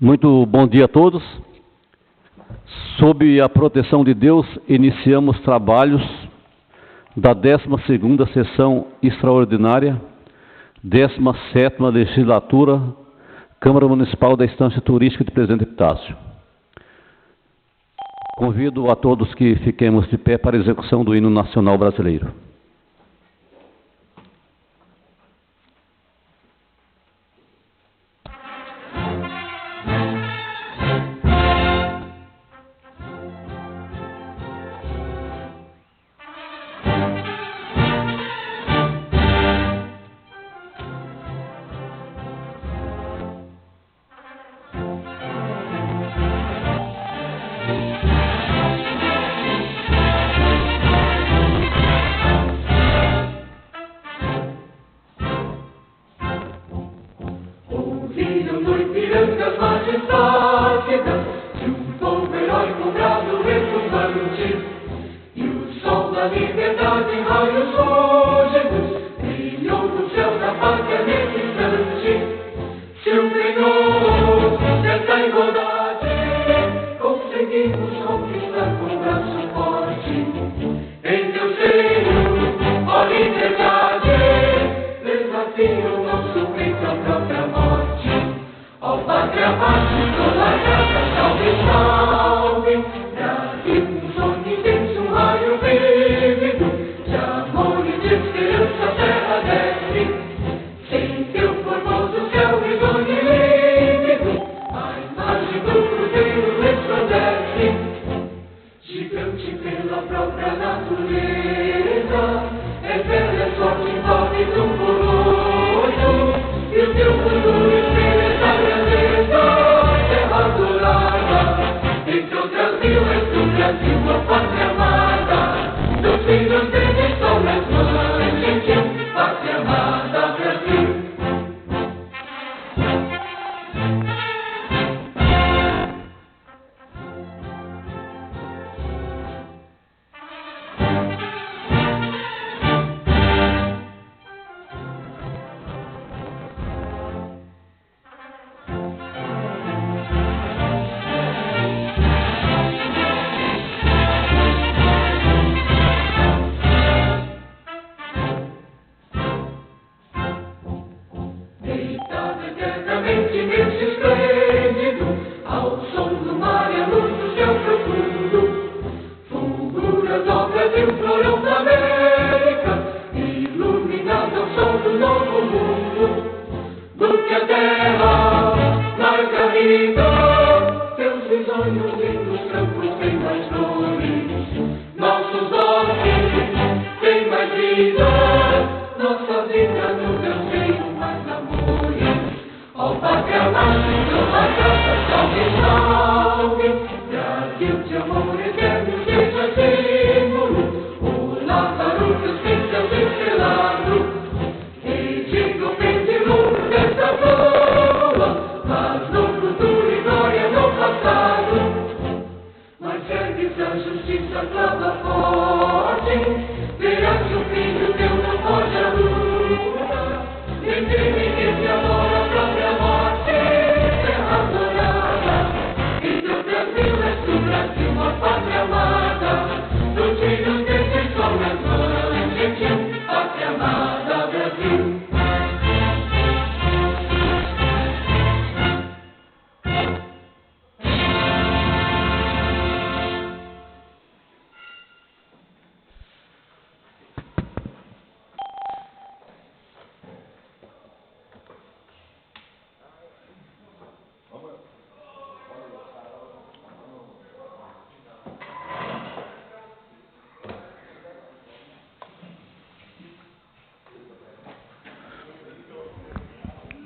Muito bom dia a todos. Sob a proteção de Deus, iniciamos trabalhos da 12ª Sessão Extraordinária, 17ª Legislatura, Câmara Municipal da Estância Turística de Presidente Epitácio. Convido a todos que fiquemos de pé para a execução do hino nacional brasileiro.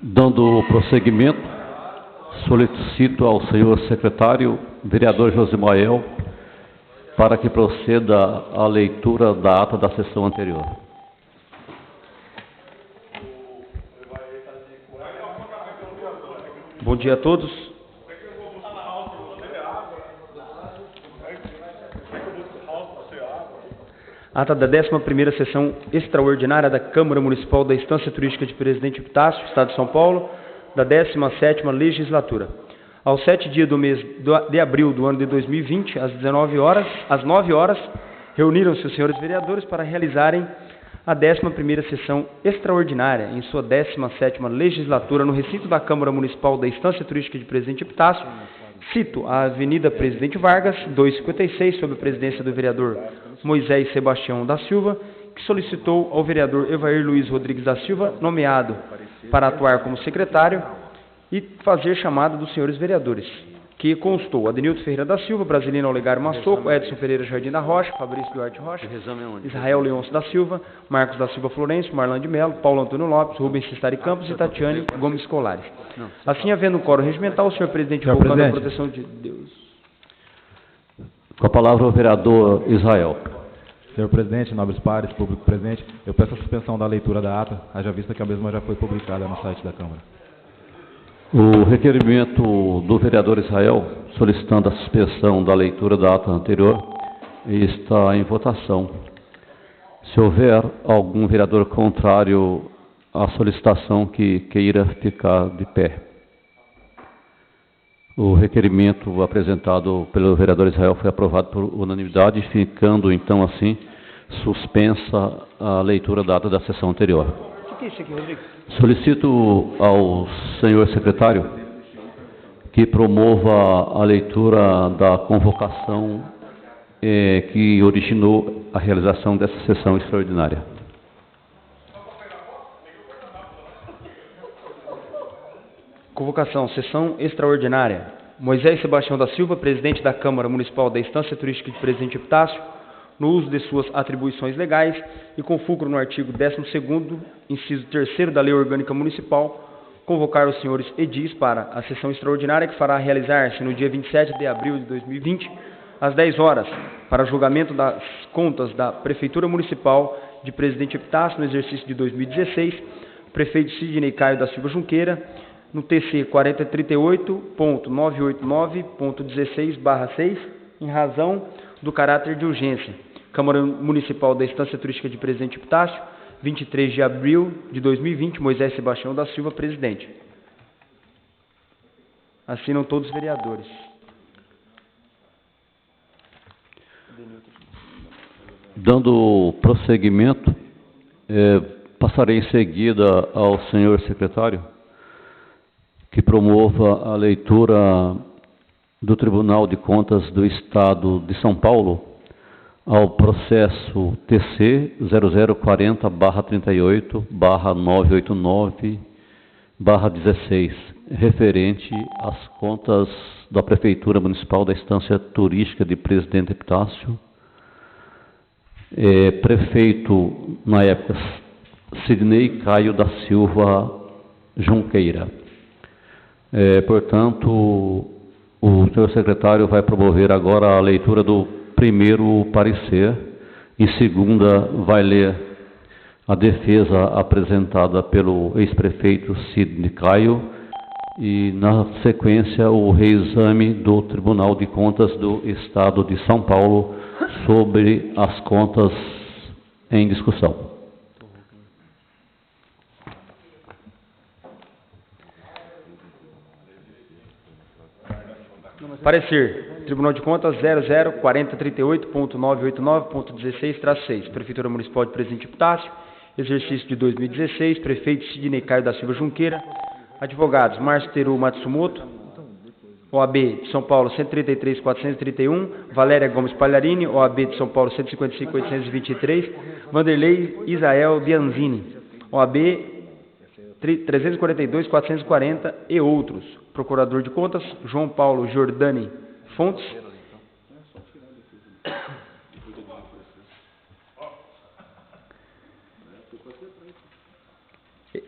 Dando prosseguimento, solicito ao senhor secretário, vereador Josimael, para que proceda a leitura da ata da sessão anterior. Bom dia a todos. Ata da 11ª Sessão Extraordinária da Câmara Municipal da Estância Turística de Presidente Epitácio, Estado de São Paulo, da 17ª Legislatura. Aos 7 dias do mês de abril do ano de 2020, às 9 horas, reuniram-se os senhores vereadores para realizarem a 11ª sessão extraordinária em sua 17ª legislatura no recinto da Câmara Municipal da Estância Turística de Presidente Epitácio. Cito a Avenida Presidente Vargas, 256, sob a presidência do vereador Moisés Sebastião da Silva, que solicitou ao vereador Evair Luiz Rodrigues da Silva, nomeado para atuar como secretário, e fazer chamada dos senhores vereadores, que constou Adenilton Ferreira da Silva, Brasilino Olegário Massoco, Edson Pereira Jardim da Rocha, Fabrício Duarte Rocha, Israel Leôncio da Silva, Marcos da Silva Florencio, Marlon de Melo, Paulo Antônio Lopes, Rubens Cistari Campos e Tatiane Gomes Colares. Assim, havendo um quórum regimental, o senhor presidente, invocando a proteção de Deus. Com a palavra o vereador Israel. Senhor presidente, nobres pares, público presente, eu peço a suspensão da leitura da ata, haja vista que a mesma já foi publicada no site da Câmara. O requerimento do vereador Israel, solicitando a suspensão da leitura da ata anterior, está em votação. Se houver algum vereador contrário à solicitação que queira ficar de pé. O requerimento apresentado pelo vereador Israel foi aprovado por unanimidade, ficando então assim suspensa a leitura da ata da sessão anterior. O que é isso aqui, Rodrigo? Solicito ao senhor secretário que promova a leitura da convocação que originou a realização dessa sessão extraordinária. Convocação, sessão extraordinária. Moisés Sebastião da Silva, presidente da Câmara Municipal da Estância Turística de Presidente Epitácio, no uso de suas atribuições legais e com fulcro no artigo 12º, inciso 3º da Lei Orgânica Municipal, convocar os senhores edis para a sessão extraordinária que fará realizar-se no dia 27 de abril de 2020, às 10 horas, para julgamento das contas da Prefeitura Municipal de Presidente Epitácio no exercício de 2016, prefeito Sidney Caio da Silva Junqueira, no TC 4038.989.16/6, em razão do caráter de urgência. Câmara Municipal da Estância Turística de Presidente Epitácio, 23 de abril de 2020, Moisés Sebastião da Silva, presidente. Assinam todos os vereadores. Dando prosseguimento, passarei em seguida ao senhor secretário que promova a leitura do Tribunal de Contas do Estado de São Paulo ao processo TC 0040/38/989/16, referente às contas da Prefeitura Municipal da Estância Turística de Presidente Epitácio. Prefeito, na época, Sidney Caio da Silva Junqueira. Portanto, o senhor secretário vai promover agora a leitura do primeiro parecer, em segunda vai ler a defesa apresentada pelo ex-prefeito Sidney Caio e, na sequência, o reexame do Tribunal de Contas do Estado de São Paulo sobre as contas em discussão. Parecer. Tribunal de Contas 004038.989.16/6. Prefeitura Municipal de Presidente Epitácio. Exercício de 2016. Prefeito Sidney Caio da Silva Junqueira. Advogados Márcio Teru Matsumoto. OAB de São Paulo 133.431. Valéria Gomes Palharini. OAB de São Paulo 155.823. Vanderlei Isael Bianzini. OAB 342.440 e outros. Procurador de Contas João Paulo Giordani Fontes.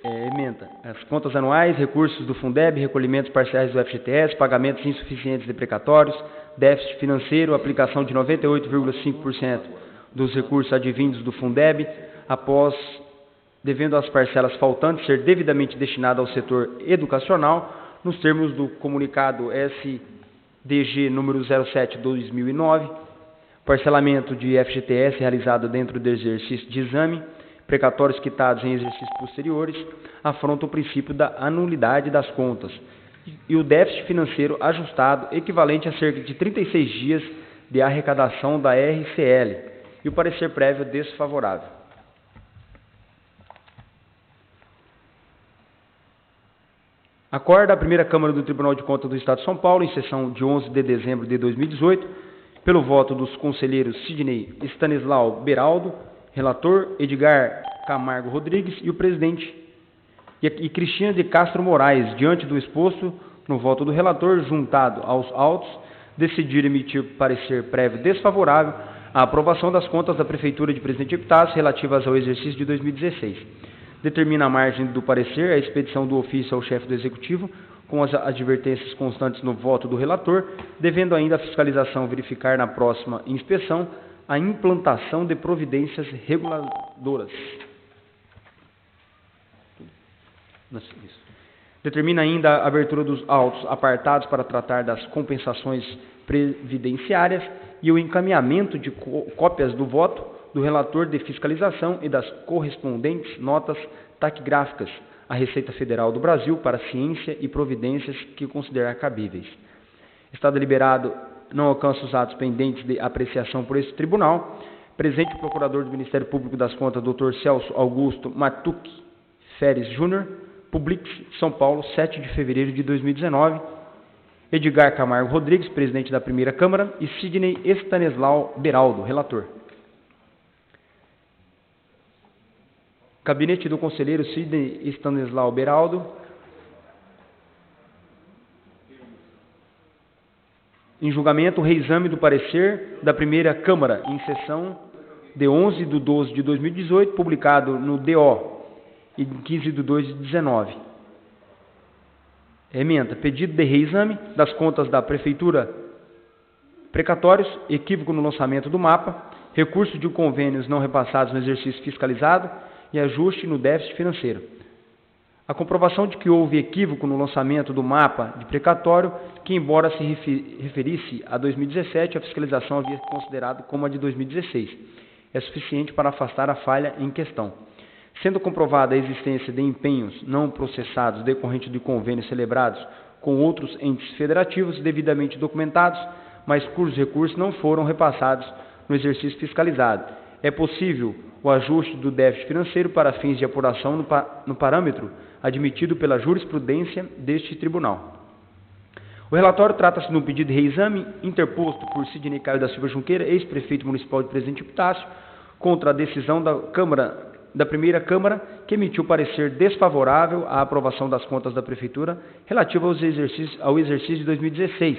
Ementa. As contas anuais, recursos do Fundeb, recolhimentos parciais do FGTS, pagamentos insuficientes de precatórios, déficit financeiro, aplicação de 98,5% dos recursos advindos do Fundeb, após devendo as parcelas faltantes ser devidamente destinado ao setor educacional, nos termos do comunicado SDG número 07/2009, parcelamento de FGTS realizado dentro do exercício de exame, precatórios quitados em exercícios posteriores, afronta o princípio da anulidade das contas e o déficit financeiro ajustado equivalente a cerca de 36 dias de arrecadação da RCL e o parecer prévio desfavorável. Acorda a primeira Câmara do Tribunal de Contas do Estado de São Paulo, em sessão de 11 de dezembro de 2018, pelo voto dos conselheiros Sidney Stanislau Beraldo, relator, Edgar Camargo Rodrigues e o presidente, e Cristina de Castro Moraes, diante do exposto no voto do relator, juntado aos autos, decidir emitir parecer prévio desfavorável à aprovação das contas da Prefeitura de Presidente Epitácio relativas ao exercício de 2016. Determina a margem do parecer a expedição do ofício ao chefe do Executivo, com as advertências constantes no voto do relator, devendo ainda a fiscalização verificar na próxima inspeção a implantação de providências reguladoras. Determina ainda a abertura dos autos apartados para tratar das compensações previdenciárias e o encaminhamento de cópias do voto do relator de fiscalização e das correspondentes notas taquigráficas à Receita Federal do Brasil para ciência e providências que considerar cabíveis. Está deliberado, não alcança os atos pendentes de apreciação por este tribunal, presente o Procurador do Ministério Público das Contas, Dr. Celso Augusto Matuque Feres Júnior, Publix, São Paulo, 7 de fevereiro de 2019, Edgar Camargo Rodrigues, presidente da primeira Câmara, e Sidney Stanislau Beraldo, relator. Gabinete do conselheiro Sidney Stanislau Beraldo. Em julgamento, o reexame do parecer da primeira Câmara, em sessão de 11 de 12 de 2018, publicado no DO, e 15 de 2 de 19. Ementa, pedido de reexame das contas da Prefeitura, precatórios, equívoco no lançamento do mapa, recurso de convênios não repassados no exercício fiscalizado e ajuste no déficit financeiro. A comprovação de que houve equívoco no lançamento do mapa de precatório, que embora se referisse a 2017, a fiscalização havia considerado como a de 2016, é suficiente para afastar a falha em questão. Sendo comprovada a existência de empenhos não processados decorrentes de convênios celebrados com outros entes federativos devidamente documentados, mas cujos recursos não foram repassados no exercício fiscalizado, é possível o ajuste do déficit financeiro para fins de apuração no parâmetro admitido pela jurisprudência deste tribunal. O relatório trata-se de um pedido de reexame interposto por Sidney Caio da Silva Junqueira, ex-prefeito municipal de Presidente Epitácio, contra a decisão da primeira Câmara, que emitiu parecer desfavorável à aprovação das contas da Prefeitura relativa ao exercício de 2016,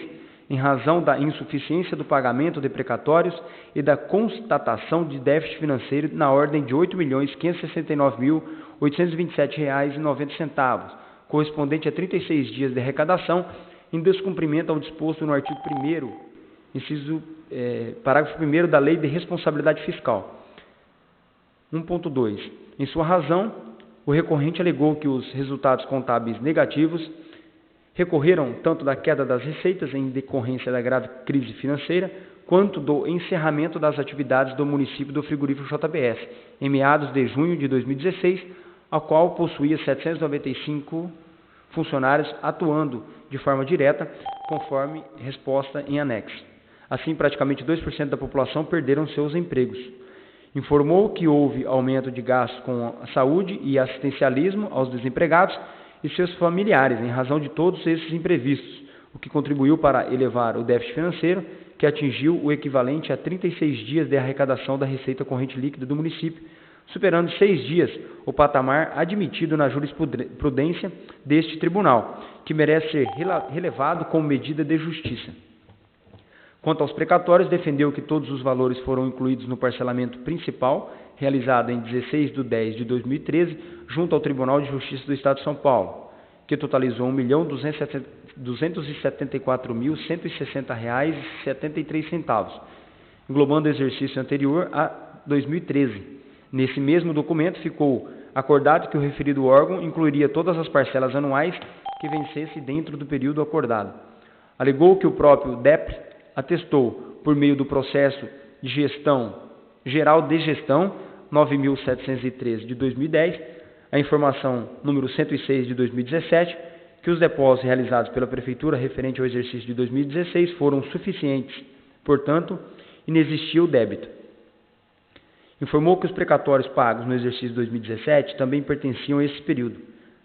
em razão da insuficiência do pagamento de precatórios e da constatação de déficit financeiro na ordem de R$ 8.569.827,90, correspondente a 36 dias de arrecadação, em descumprimento ao disposto no artigo 1º, parágrafo 1º da Lei de Responsabilidade Fiscal. 1.2. Em sua razão, o recorrente alegou que os resultados contábeis negativos recorreram tanto da queda das receitas em decorrência da grave crise financeira, quanto do encerramento das atividades do município do frigorífico JBS, em meados de junho de 2016, ao qual possuía 795 funcionários atuando de forma direta, conforme resposta em anexo. Assim, praticamente 2% da população perderam seus empregos. Informou que houve aumento de gastos com a saúde e assistencialismo aos desempregados e seus familiares, em razão de todos esses imprevistos, o que contribuiu para elevar o déficit financeiro, que atingiu o equivalente a 36 dias de arrecadação da receita corrente líquida do município, superando 6 dias o patamar admitido na jurisprudência deste tribunal, que merece ser relevado como medida de justiça. Quanto aos precatórios, defendeu que todos os valores foram incluídos no parcelamento principal, realizado em 16 de 10 de 2013, junto ao Tribunal de Justiça do Estado de São Paulo, que totalizou R$ 1.274.160,73, englobando o exercício anterior a 2013. Nesse mesmo documento, ficou acordado que o referido órgão incluiria todas as parcelas anuais que vencesse dentro do período acordado. Alegou que o próprio DEPR atestou, por meio do processo de geral de gestão 9.713 de 2010, a informação número 106 de 2017, que os depósitos realizados pela Prefeitura referente ao exercício de 2016 foram suficientes, portanto, inexistia o débito. Informou que os precatórios pagos no exercício de 2017 também pertenciam a esse período,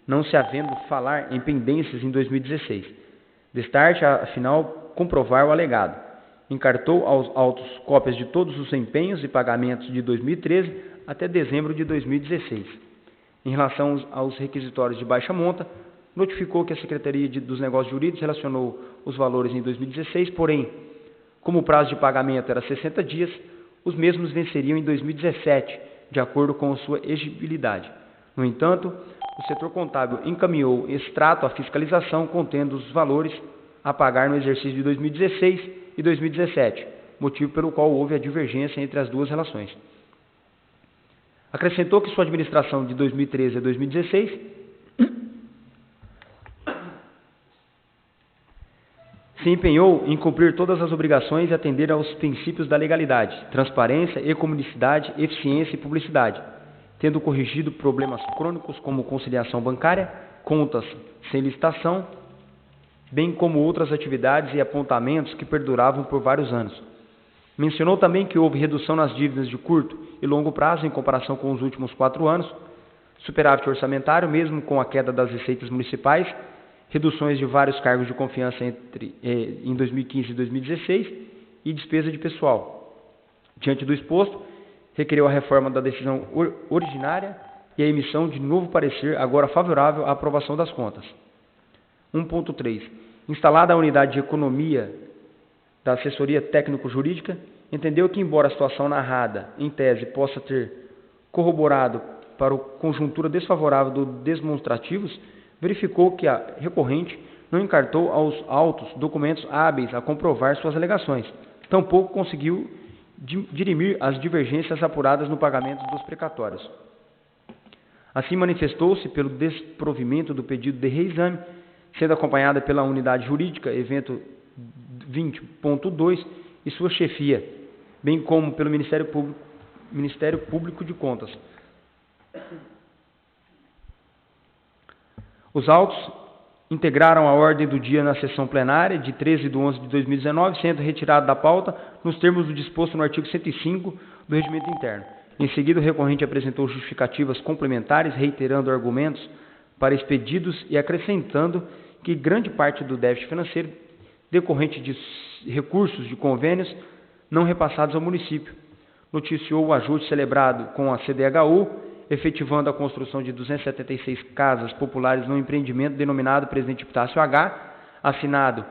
não se havendo falar em pendências em 2016. Destarte, afinal, comprovar o alegado. Encartou aos autos cópias de todos os empenhos e pagamentos de 2013 até dezembro de 2016. Em relação aos requisitórios de baixa monta, notificou que a Secretaria dos Negócios Jurídicos relacionou os valores em 2016, porém, como o prazo de pagamento era 60 dias, os mesmos venceriam em 2017, de acordo com sua exigibilidade. No entanto, o setor contábil encaminhou extrato à fiscalização contendo os valores a pagar no exercício de 2016 e 2017, motivo pelo qual houve a divergência entre as duas relações. Acrescentou que sua administração de 2013 a 2016 se empenhou em cumprir todas as obrigações e atender aos princípios da legalidade, transparência, economicidade, eficiência e publicidade, tendo corrigido problemas crônicos como conciliação bancária, contas sem licitação, bem como outras atividades e apontamentos que perduravam por vários anos. Mencionou também que houve redução nas dívidas de curto e longo prazo em comparação com os últimos 4 anos, superávit orçamentário mesmo com a queda das receitas municipais, reduções de vários cargos de confiança em 2015 e 2016 e despesa de pessoal. Diante do exposto, requereu a reforma da decisão originária e a emissão de novo parecer, agora favorável à aprovação das contas. 1.3. Instalada a unidade de economia da assessoria técnico-jurídica, entendeu que, embora a situação narrada, em tese, possa ter corroborado para a conjuntura desfavorável dos desmonstrativos, verificou que a recorrente não encartou aos autos documentos hábeis a comprovar suas alegações, tampouco conseguiu dirimir as divergências apuradas no pagamento dos precatórios. Assim, manifestou-se pelo desprovimento do pedido de reexame, sendo acompanhada pela unidade jurídica, evento 20.2, e sua chefia, bem como pelo Ministério Público de Contas. Os autos integraram a ordem do dia na sessão plenária de 13/11/2019, sendo retirado da pauta nos termos do disposto no artigo 105 do Regimento Interno. Em seguida, o recorrente apresentou justificativas complementares, reiterando argumentos para expedidos e acrescentando que grande parte do déficit financeiro decorrente de recursos de convênios não repassados ao município. Noticiou o ajuste celebrado com a CDHU, efetivando a construção de 276 casas populares no empreendimento denominado Presidente Epitácio H, assinado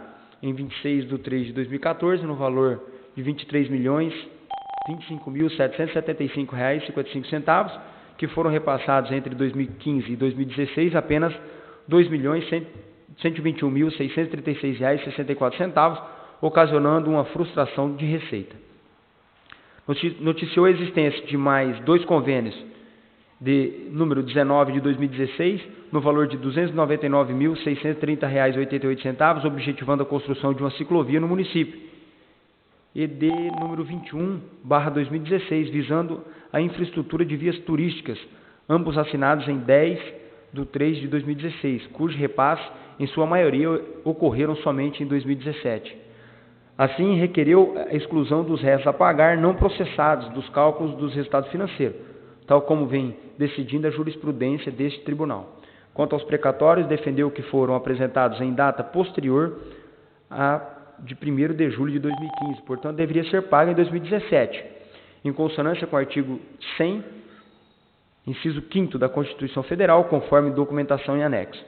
em 26/3/2014, no valor de R$ 23.025.775,55, que foram repassados entre 2015 e 2016 apenas R$ 2.121.636,64, ocasionando uma frustração de receita. Noticiou a existência de mais 2 convênios de número 19 de 2016, no valor de R$ 299.630,88, objetivando a construção de uma ciclovia no município, e de número 21/2016, visando a infraestrutura de vias turísticas, ambos assinados em 10/3/2016, cujo repasse, em sua maioria, ocorreram somente em 2017. Assim, requereu a exclusão dos restos a pagar não processados dos cálculos dos resultados financeiros, tal como vem decidindo a jurisprudência deste tribunal. Quanto aos precatórios, defendeu que foram apresentados em data posterior a de 1º de julho de 2015, portanto, deveria ser pago em 2017, em consonância com o artigo 100, inciso 5º da Constituição Federal, conforme documentação em anexo.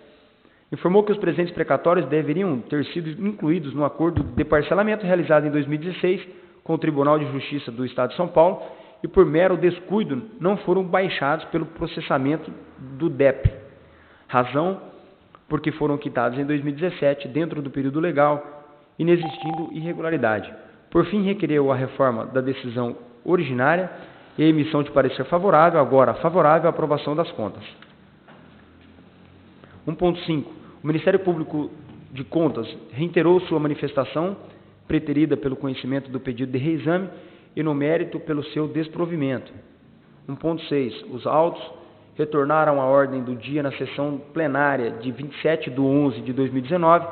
Informou que os presentes precatórios deveriam ter sido incluídos no acordo de parcelamento realizado em 2016 com o Tribunal de Justiça do Estado de São Paulo e, por mero descuido, não foram baixados pelo processamento do DEP, razão porque foram quitados em 2017 dentro do período legal, inexistindo irregularidade. Por fim, requereu a reforma da decisão originária e a emissão de parecer favorável, agora favorável à aprovação das contas. 1.5. O Ministério Público de Contas reiterou sua manifestação, preterida pelo conhecimento do pedido de reexame e no mérito pelo seu desprovimento. 1.6. Os autos retornaram à ordem do dia na sessão plenária de 27/11/2019,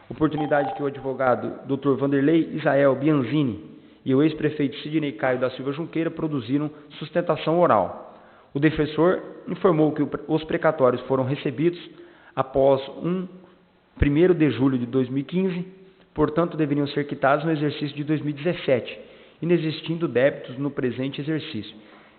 oportunidade que o advogado Dr. Vanderlei Isael Bianzini e o ex-prefeito Sidney Caio da Silva Junqueira produziram sustentação oral. O defensor informou que os precatórios foram recebidos após 1º de julho de 2015, portanto deveriam ser quitados no exercício de 2017, inexistindo débitos no presente exercício.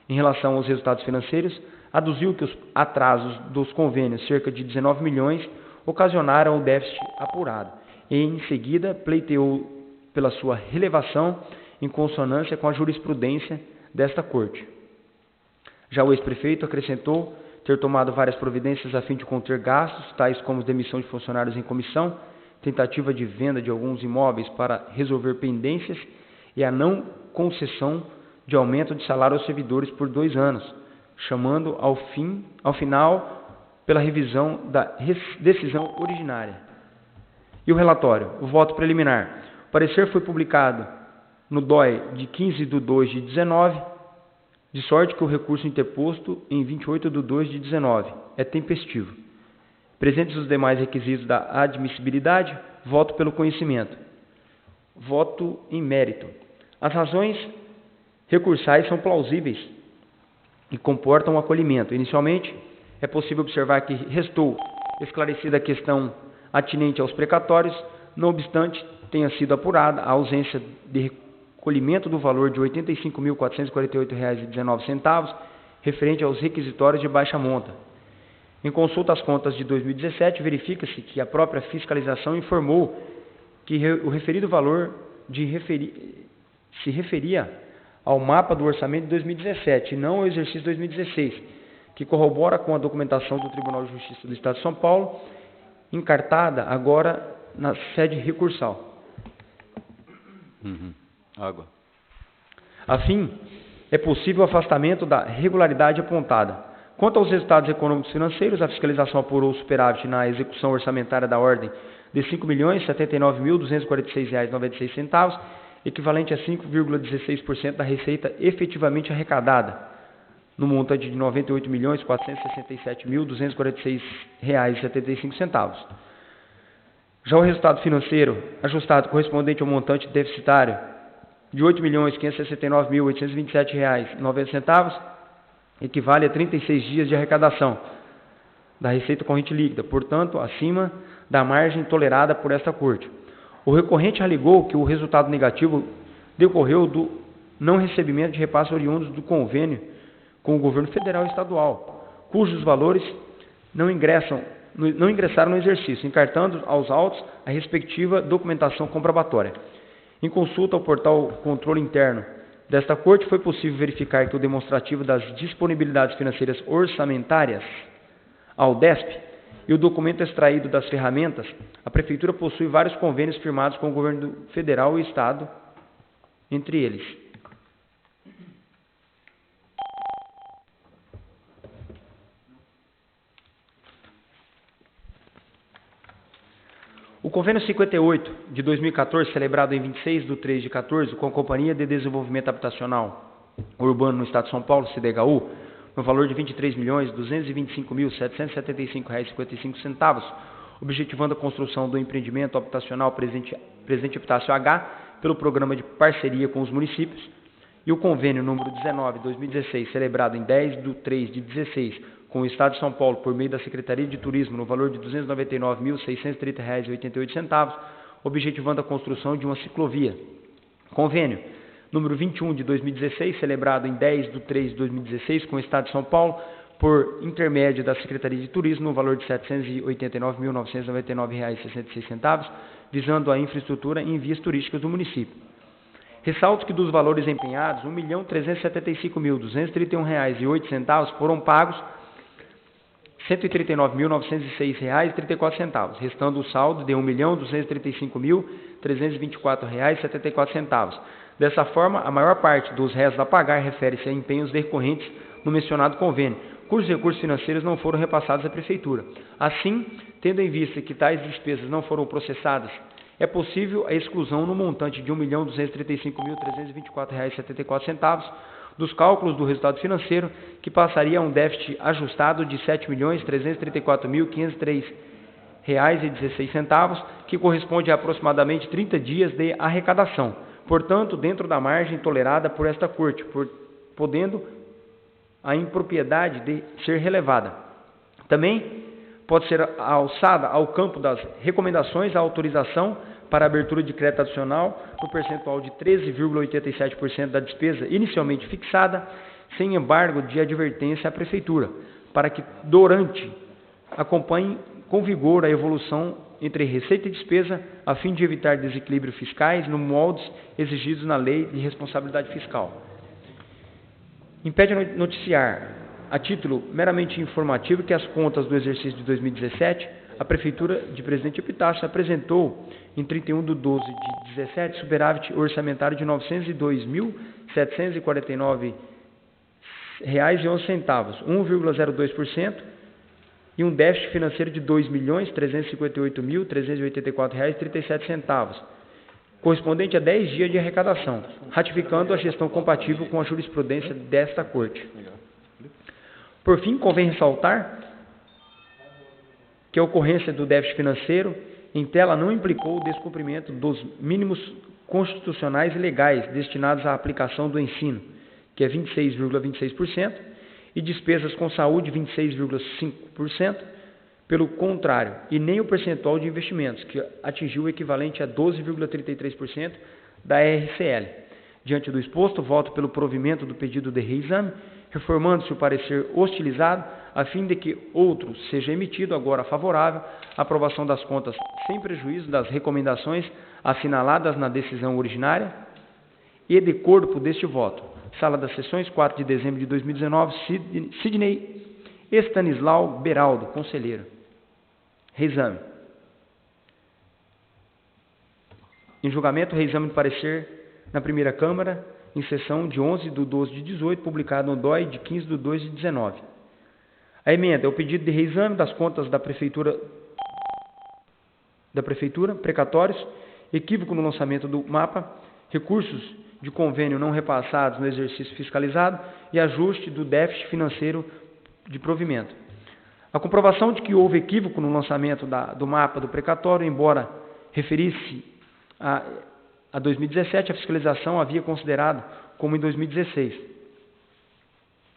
Em relação aos resultados financeiros, aduziu que os atrasos dos convênios, cerca de 19 milhões, ocasionaram o déficit apurado e, em seguida, pleiteou pela sua relevação em consonância com a jurisprudência desta Corte. Já o ex-prefeito acrescentou ter tomado várias providências a fim de conter gastos, tais como demissão de funcionários em comissão, tentativa de venda de alguns imóveis para resolver pendências e a não concessão de aumento de salário aos servidores por 2 anos, chamando ao final pela revisão da decisão originária. E o relatório? O voto preliminar. O parecer foi publicado no DOI de 15/2/19, de sorte que o recurso interposto em 28/2/19 é tempestivo. Presentes os demais requisitos da admissibilidade, voto pelo conhecimento. Voto em mérito. As razões recursais são plausíveis e comportam acolhimento. Inicialmente, é possível observar que restou esclarecida a questão atinente aos precatórios, não obstante tenha sido apurada a ausência de recolhimento do valor de R$ 85.448,19, referente aos requisitórios de baixa monta. Em consulta às contas de 2017, verifica-se que a própria fiscalização informou que o referido valor se referia ao mapa do orçamento de 2017 e não ao exercício 2016, que corrobora com a documentação do Tribunal de Justiça do Estado de São Paulo, encartada agora na sede recursal. Água. Assim, é possível o afastamento da regularidade apontada. Quanto aos resultados econômicos e financeiros, a fiscalização apurou superávit na execução orçamentária da ordem de R$ 5.079.246,96, equivalente a 5,16% da receita efetivamente arrecadada, no montante de R$ 98.467.246,75. Já o resultado financeiro ajustado correspondente ao montante deficitário de R$ 8.569.827,90 equivale a 36 dias de arrecadação da receita corrente líquida, portanto, acima da margem tolerada por esta Corte. O recorrente alegou que o resultado negativo decorreu do não recebimento de repasses oriundos do convênio com o governo federal e estadual, cujos valores não ingressaram no exercício, encartando aos autos a respectiva documentação comprobatória. Em consulta ao portal Controle Interno desta Corte, foi possível verificar que o demonstrativo das disponibilidades financeiras orçamentárias ao DESP e o documento extraído das ferramentas, a Prefeitura possui vários convênios firmados com o governo federal e Estado, entre eles. O convênio 58 de 2014, celebrado em 26/3/14, com a Companhia de Desenvolvimento Habitacional Urbano no Estado de São Paulo, CDHU, no valor de R$ 23.225.775,55, objetivando a construção do empreendimento habitacional Presente Epitácio H, pelo programa de parceria com os municípios, e o convênio número 19/2016, celebrado em 10/3/16, com o Estado de São Paulo, por meio da Secretaria de Turismo, no valor de R$ 299.630,88, objetivando a construção de uma ciclovia. Convênio número 21 de 2016, celebrado em 10/3/2016, com o Estado de São Paulo, por intermédio da Secretaria de Turismo, no valor de R$ 789.999,66, visando a infraestrutura em vias turísticas do município. Ressalto que dos valores empenhados, R$ 1.375.231,08 foram pagos R$ 139.906,34, restando o saldo de R$ 1.235.324,74. Dessa forma, a maior parte dos restos a pagar refere-se a empenhos decorrentes no mencionado convênio, cujos recursos financeiros não foram repassados à Prefeitura. Assim, tendo em vista que tais despesas não foram processadas, é possível a exclusão no montante de R$ 1.235.324,74, dos cálculos do resultado financeiro, que passaria a um déficit ajustado de R$ 7.334.503,16, que corresponde a aproximadamente 30 dias de arrecadação, portanto, dentro da margem tolerada por esta Corte, podendo a impropriedade de ser relevada. Também pode ser alçada ao campo das recomendações a autorização para a abertura de crédito adicional no percentual de 13,87% da despesa inicialmente fixada, sem embargo de advertência à Prefeitura, para que durante acompanhe com vigor a evolução entre receita e despesa, a fim de evitar desequilíbrios fiscais no moldes exigidos na Lei de Responsabilidade Fiscal. Impede noticiar, a título meramente informativo, que as contas do exercício de 2017, a Prefeitura de Presidente Epitácio apresentou, em 31/12/17, superávit orçamentário de R$ 902.749,11, 1,02%, e um déficit financeiro de R$ 2.358.384,37, correspondente a 10 dias de arrecadação, ratificando a gestão compatível com a jurisprudência desta Corte. Por fim, convém ressaltar que a ocorrência do déficit financeiro em tela não implicou o descumprimento dos mínimos constitucionais e legais destinados à aplicação do ensino, que é 26,26%, e despesas com saúde, 26,5%, pelo contrário, e nem o percentual de investimentos, que atingiu o equivalente a 12,33% da RCL. Diante do exposto, voto pelo provimento do pedido de reexame, reformando-se o parecer hostilizado, a fim de que outro seja emitido, agora favorável, à aprovação das contas sem prejuízo das recomendações assinaladas na decisão originária e de corpo deste voto. Sala das Sessões, 4 de dezembro de 2019, Sidney Estanislau Beraldo, conselheiro. Reexame. Em julgamento, reexame do parecer na primeira Câmara, em sessão de 11/12/18, publicado no DOI de 15/2/19. A emenda é o pedido de reexame das contas da Prefeitura, precatórios, equívoco no lançamento do mapa, recursos de convênio não repassados no exercício fiscalizado e ajuste do déficit financeiro de provimento. A comprovação de que houve equívoco no lançamento do mapa do precatório, embora referisse a 2017, a fiscalização havia considerado como em 2016.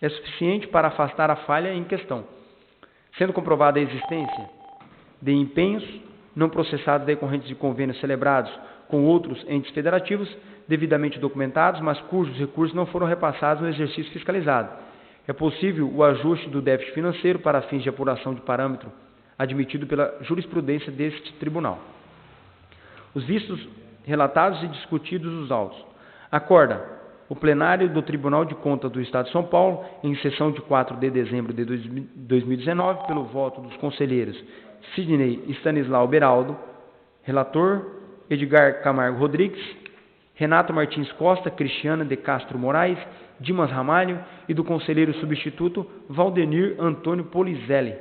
É suficiente para afastar a falha em questão, sendo comprovada a existência de empenhos não processados decorrentes de convênios celebrados com outros entes federativos, devidamente documentados, mas cujos recursos não foram repassados no exercício fiscalizado. É possível o ajuste do déficit financeiro para fins de apuração de parâmetro admitido pela jurisprudência deste tribunal. Os vistos relatados e discutidos os autos. Acorda o plenário do Tribunal de Contas do Estado de São Paulo, em sessão de 4 de dezembro de 2019, pelo voto dos conselheiros Sidney Estanislau Beraldo, relator, Edgar Camargo Rodrigues, Renato Martins Costa, Cristiana de Castro Moraes, Dimas Ramalho e do conselheiro substituto Valdenir Antônio Polizelli.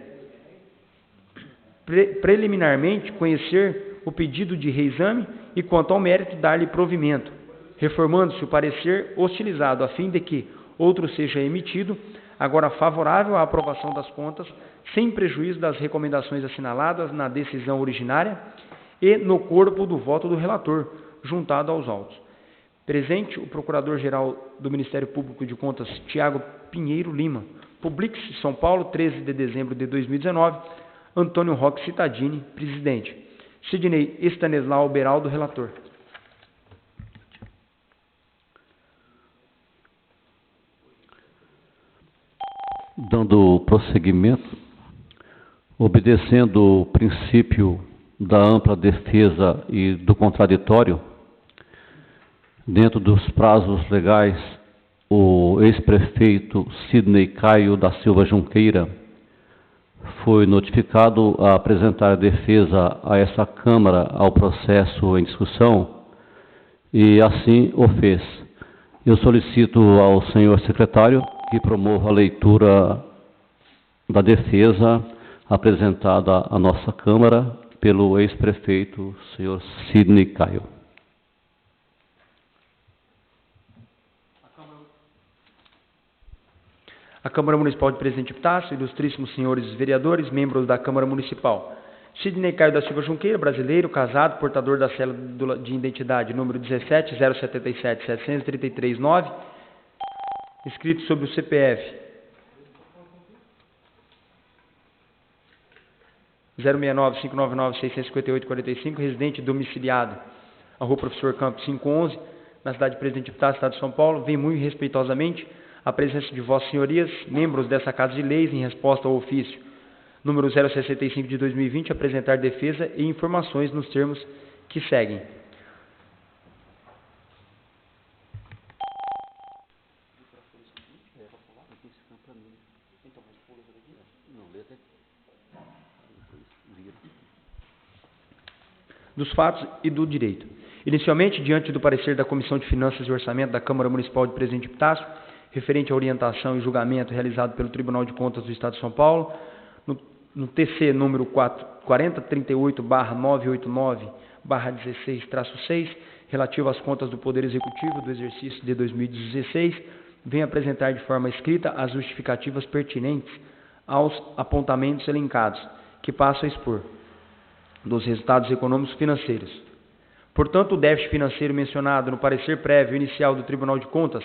Preliminarmente, conhecer o pedido de reexame e, quanto ao mérito, dar-lhe provimento, reformando-se o parecer hostilizado, a fim de que outro seja emitido, agora favorável à aprovação das contas, sem prejuízo das recomendações assinaladas na decisão originária e no corpo do voto do relator, juntado aos autos. Presente o Procurador-Geral do Ministério Público de Contas, Tiago Pinheiro Lima. Publique-se, São Paulo, 13 de dezembro de 2019, Antônio Roque Cittadini, presidente. Sidney Estanislau Beraldo, relator. Dando prosseguimento, obedecendo o princípio da ampla defesa e do contraditório, dentro dos prazos legais, o ex-prefeito Sidney Caio da Silva Junqueira foi notificado a apresentar defesa a essa Câmara ao processo em discussão e assim o fez. Eu solicito ao senhor secretário que promova a leitura da defesa apresentada à nossa Câmara pelo ex-prefeito, senhor Sidney Caio. Câmara Municipal de Presidente Epitácio, ilustríssimos senhores vereadores, membros da Câmara Municipal. Sidney Caio da Silva Junqueira, brasileiro, casado, portador da cédula de identidade número 17077739, inscrito sobre o CPF 069-599-658-45, residente domiciliado à Rua Professor Campos 511, na cidade de Presidente Epitácio, Estado de São Paulo. Vem muito respeitosamente a presença de vossas senhorias, membros dessa Casa de Leis, em resposta ao ofício número 065 de 2020, apresentar defesa e informações nos termos que seguem. Dos fatos e do direito. Inicialmente, diante do parecer da Comissão de Finanças e Orçamento da Câmara Municipal de Presidente Epitácio, referente à orientação e julgamento realizado pelo Tribunal de Contas do Estado de São Paulo, no TC número 4038/989/16-6, relativo às contas do Poder Executivo do exercício de 2016, vem apresentar de forma escrita as justificativas pertinentes aos apontamentos elencados, que passo a expor, dos resultados econômicos financeiros. Portanto, o déficit financeiro mencionado no parecer prévio inicial do Tribunal de Contas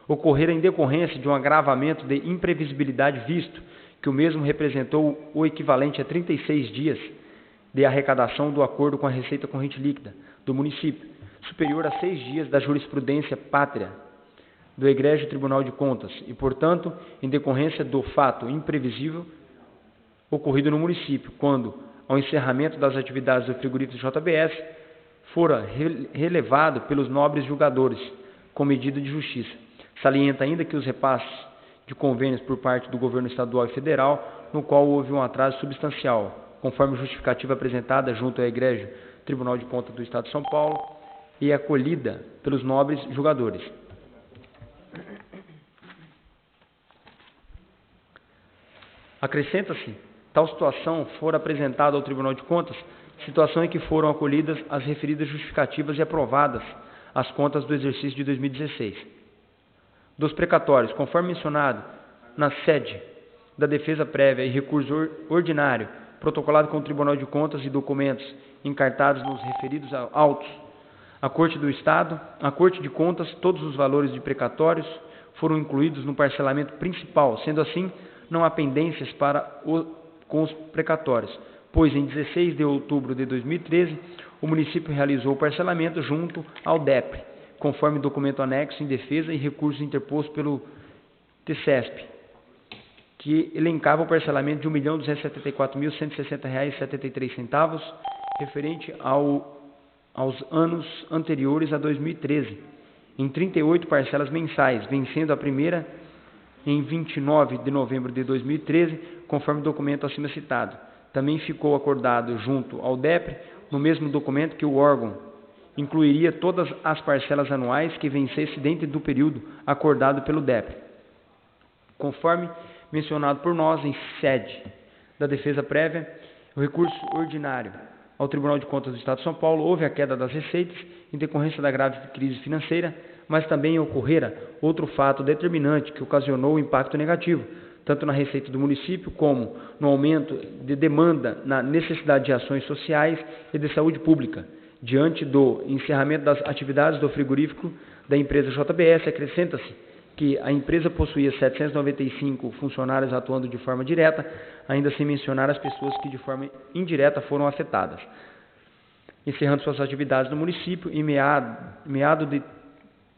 ocorrera em decorrência de um agravamento de imprevisibilidade, visto que o mesmo representou o equivalente a 36 dias de arrecadação do acordo com a receita corrente líquida do município, superior a 6 dias da jurisprudência pátria do Egrégio Tribunal de Contas e, portanto, em decorrência do fato imprevisível ocorrido no município, quando, ao encerramento das atividades do frigorífico JBS, fora relevado pelos nobres julgadores com medida de justiça. Salienta ainda que os repasses de convênios por parte do governo estadual e federal, no qual houve um atraso substancial, conforme justificativa apresentada junto ao Egrégio Tribunal de Contas do Estado de São Paulo e acolhida pelos nobres julgadores. Acrescenta-se, tal situação for apresentada ao Tribunal de Contas, situação em que foram acolhidas as referidas justificativas e aprovadas as contas do exercício de 2016. Dos precatórios, conforme mencionado na sede da defesa prévia e recurso ordinário, protocolado com o Tribunal de Contas e documentos encartados nos referidos autos, a Corte do Estado, a Corte de Contas, todos os valores de precatórios foram incluídos no parcelamento principal, sendo assim, não há pendências com os precatórios, pois em 16 de outubro de 2013, o município realizou o parcelamento junto ao DEPRE, conforme documento anexo em defesa e recurso interposto pelo TCESP, que elencava o parcelamento de R$ 1.274.160,73, referente aos anos anteriores a 2013, em 38 parcelas mensais, vencendo a primeira em 29 de novembro de 2013, conforme documento acima citado. Também ficou acordado junto ao DEPRE, no mesmo documento, que o órgão incluiria todas as parcelas anuais que vencesse dentro do período acordado pelo DEPRE. Conforme mencionado por nós em sede da defesa prévia, o recurso ordinário ao Tribunal de Contas do Estado de São Paulo, houve a queda das receitas em decorrência da grave crise financeira, mas também ocorrera outro fato determinante que ocasionou o impacto negativo, tanto na receita do município como no aumento de demanda na necessidade de ações sociais e de saúde pública. Diante do encerramento das atividades do frigorífico da empresa JBS, acrescenta-se que a empresa possuía 795 funcionários atuando de forma direta, ainda sem mencionar as pessoas que de forma indireta foram afetadas. Encerrando suas atividades no município em meado de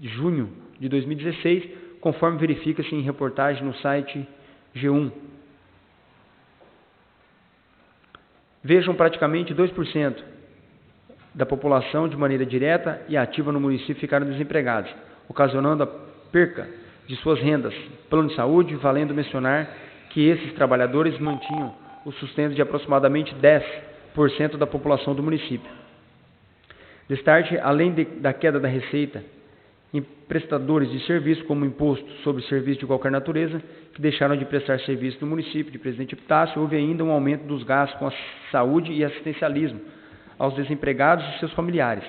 junho de 2016, conforme verifica-se em reportagem no site G1. Vejam, praticamente 2% da população de maneira direta e ativa no município ficaram desempregados, ocasionando a perca de suas rendas, plano de saúde, valendo mencionar que esses trabalhadores mantinham o sustento de aproximadamente 10% da população do município. Destarte, além da queda da receita em prestadores de serviço, como imposto sobre serviço de qualquer natureza, que deixaram de prestar serviço no município de Presidente Epitácio, houve ainda um aumento dos gastos com a saúde e assistencialismo aos desempregados e seus familiares,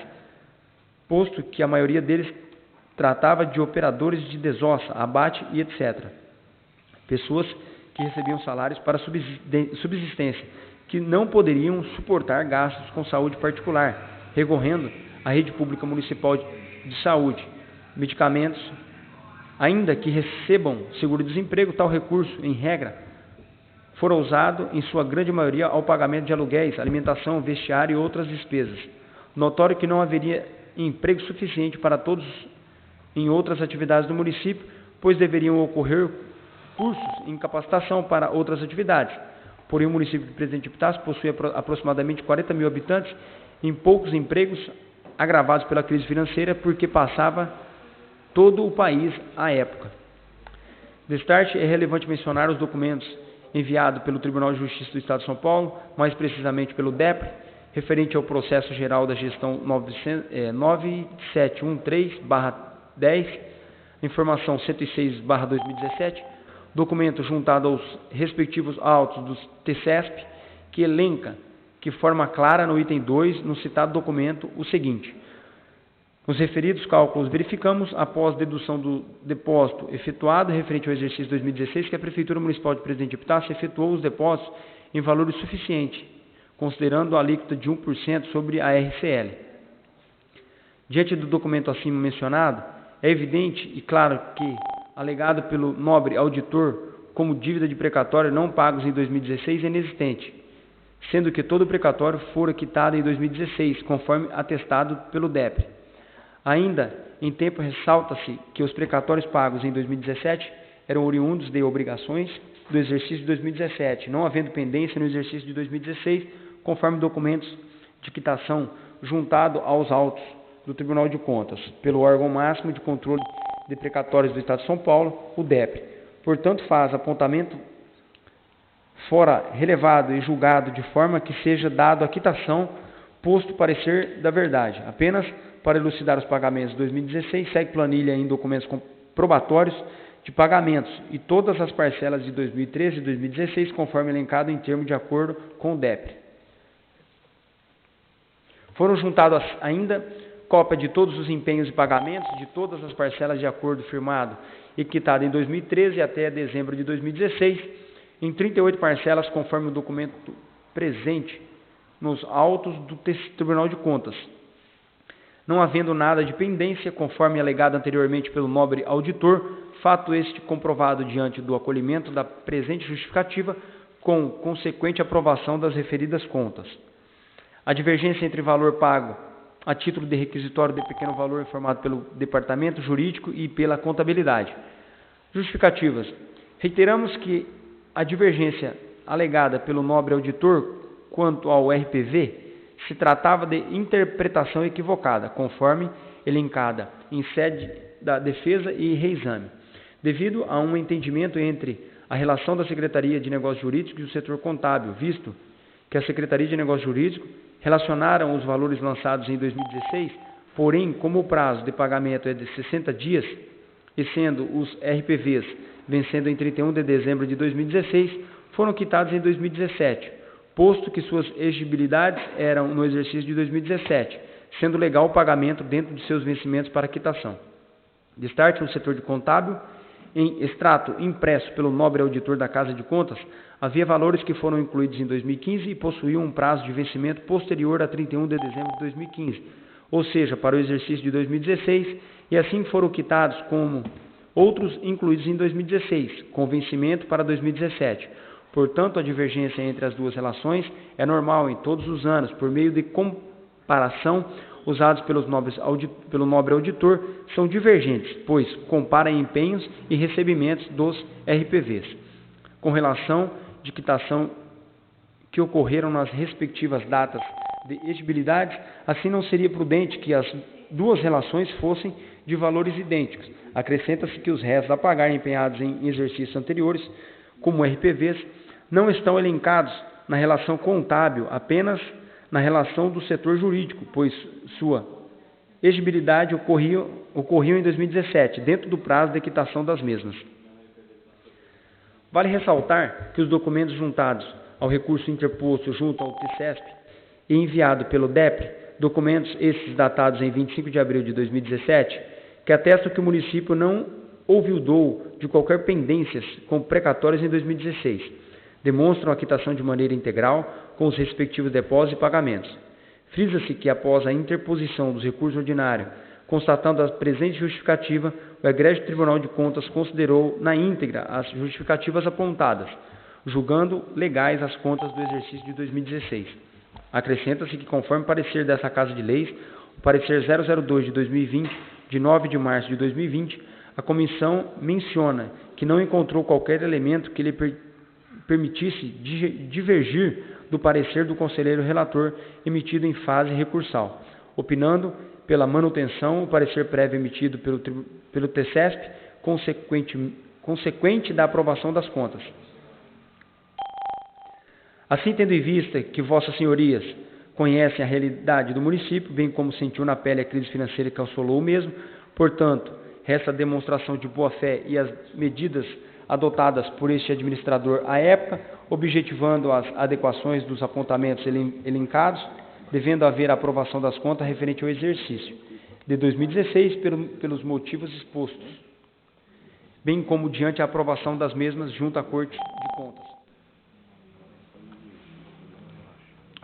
posto que a maioria deles tratava de operadores de desossa, abate e etc. pessoas que recebiam salários para subsistência, que não poderiam suportar gastos com saúde particular, recorrendo à rede pública municipal de saúde, medicamentos, ainda que recebam seguro-desemprego. Tal recurso, em regra, fora usado, em sua grande maioria, ao pagamento de aluguéis, alimentação, vestiário e outras despesas. Notório que não haveria emprego suficiente para todos em outras atividades do município, pois deveriam ocorrer cursos em capacitação para outras atividades. Porém, o município de Presidente Epitácio possui aproximadamente 40 mil habitantes em poucos empregos, agravados pela crise financeira, porque passava todo o país à época. Destarte, é relevante mencionar os documentos enviados pelo Tribunal de Justiça do Estado de São Paulo, mais precisamente pelo DEPRE, referente ao processo geral da gestão 9713/10, informação 106/2017, documento juntado aos respectivos autos do TCESP, que elenca, de forma clara no item 2, no citado documento, o seguinte: os referidos cálculos verificamos, após dedução do depósito efetuado referente ao exercício 2016, que a Prefeitura Municipal de Presidente Epitácio efetuou os depósitos em valores suficientes, considerando a alíquota de 1% sobre a RCL. Diante do documento acima mencionado, é evidente e claro que, alegado pelo nobre auditor como dívida de precatório não pagos em 2016, é inexistente, sendo que todo o precatório fora quitado em 2016, conforme atestado pelo DEPRE. Ainda em tempo, ressalta-se que os precatórios pagos em 2017 eram oriundos de obrigações do exercício de 2017, não havendo pendência no exercício de 2016, conforme documentos de quitação juntado aos autos do Tribunal de Contas, pelo órgão máximo de controle de precatórios do Estado de São Paulo, o DEPRE. Portanto, faz apontamento fora relevado e julgado de forma que seja dado a quitação, posto parecer da verdade. Apenas para elucidar os pagamentos de 2016, segue planilha em documentos comprobatórios de pagamentos e todas as parcelas de 2013 e 2016, conforme elencado em termo de acordo com o DEPRE. Foram juntados ainda cópia de todos os empenhos e pagamentos de todas as parcelas de acordo firmado e quitado em 2013 até dezembro de 2016, em 38 parcelas, conforme o documento presente nos autos do Tribunal de Contas. Não havendo nada de pendência, conforme alegado anteriormente pelo nobre auditor, fato este comprovado diante do acolhimento da presente justificativa, com consequente aprovação das referidas contas. A divergência entre valor pago a título de requisitório de pequeno valor informado pelo Departamento Jurídico e pela Contabilidade. Justificativas. Reiteramos que a divergência alegada pelo nobre auditor quanto ao RPV se tratava de interpretação equivocada, conforme elencada em sede da defesa e reexame, devido a um entendimento entre a relação da Secretaria de Negócios Jurídicos e o setor contábil, visto que a Secretaria de Negócios Jurídicos relacionaram os valores lançados em 2016, porém, como o prazo de pagamento é de 60 dias, e sendo os RPVs vencendo em 31 de dezembro de 2016, foram quitados em 2017, posto que suas exigibilidades eram no exercício de 2017, sendo legal o pagamento dentro de seus vencimentos para quitação. Destarte no setor de contábil, em extrato impresso pelo nobre auditor da Casa de Contas, havia valores que foram incluídos em 2015 e possuíam um prazo de vencimento posterior a 31 de dezembro de 2015, ou seja, para o exercício de 2016, e assim foram quitados como outros incluídos em 2016, com vencimento para 2017. Portanto, a divergência entre as duas relações é normal em todos os anos, por meio de comparação usados pelo nobre auditor, são divergentes, pois comparam empenhos e recebimentos dos RPVs, com relação de quitação que ocorreram nas respectivas datas de exigibilidade. Assim, não seria prudente que as duas relações fossem de valores idênticos. Acrescenta-se que os restos a pagar empenhados em exercícios anteriores, como RPVs, não estão elencados na relação contábil, apenas na relação do setor jurídico, pois sua exigibilidade ocorriam em 2017, dentro do prazo de quitação das mesmas. Vale ressaltar que os documentos juntados ao recurso interposto junto ao TCESP e enviado pelo DEPRE, documentos esses datados em 25 de abril de 2017, que atestam que o município não ouvidou de qualquer pendências com precatórios em 2016. Demonstram a quitação de maneira integral com os respectivos depósitos e pagamentos. Frisa-se que, após a interposição dos recursos ordinários, constatando a presente justificativa, o egrégio Tribunal de Contas considerou na íntegra as justificativas apontadas, julgando legais as contas do exercício de 2016. Acrescenta-se que, conforme parecer dessa Casa de Leis, o parecer 002 de 2020, de 9 de março de 2020, a comissão menciona que não encontrou qualquer elemento que lhe permitisse divergir do parecer do conselheiro relator emitido em fase recursal, opinando pela manutenção o parecer prévio emitido pelo TCESP, consequente da aprovação das contas. Assim, tendo em vista que vossas senhorias conhecem a realidade do município, bem como sentiu na pele a crise financeira que assolou o mesmo, portanto, resta a demonstração de boa-fé e as medidas adotadas por este administrador à época, objetivando as adequações dos apontamentos elencados, devendo haver a aprovação das contas referente ao exercício de 2016 pelos motivos expostos, bem como diante a aprovação das mesmas junto à Corte de Contas.